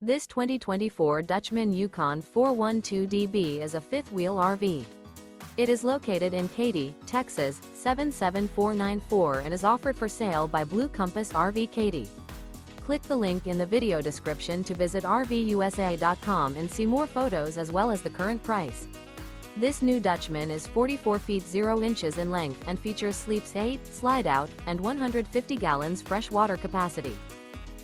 This 2024 Dutchmen Yukon 412DB is a fifth-wheel RV. It is located in Katy, Texas, 77494 and is offered for sale by Blue Compass RV Katy. Click the link in the video description to visit RVUSA.com and see more photos as well as the current price. This new Dutchmen is 44 feet 0 inches in length and features sleeps 8, slide-out, and 150 gallons fresh water capacity.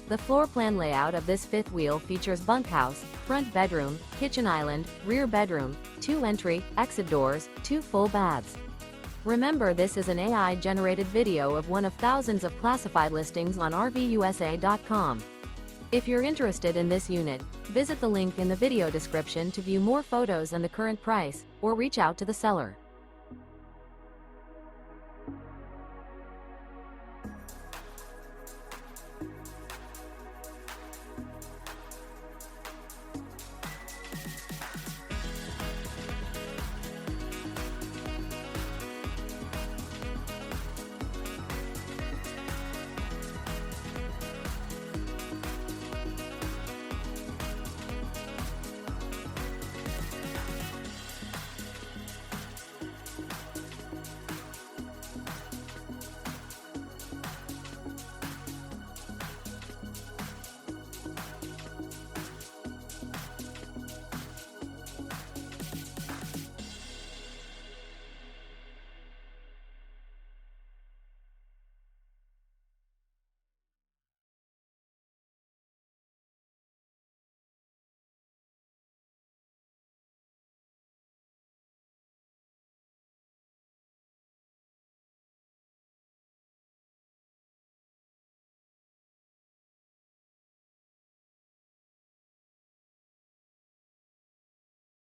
The floor plan layout of this fifth wheel features bunkhouse, front bedroom, kitchen island, rear bedroom, 2 entry, exit doors, 2 full baths. Remember, this is an AI-generated video of one of thousands of classified listings on RVUSA.com. If you're interested in this unit, visit the link in the video description to view more photos and the current price, or reach out to the seller.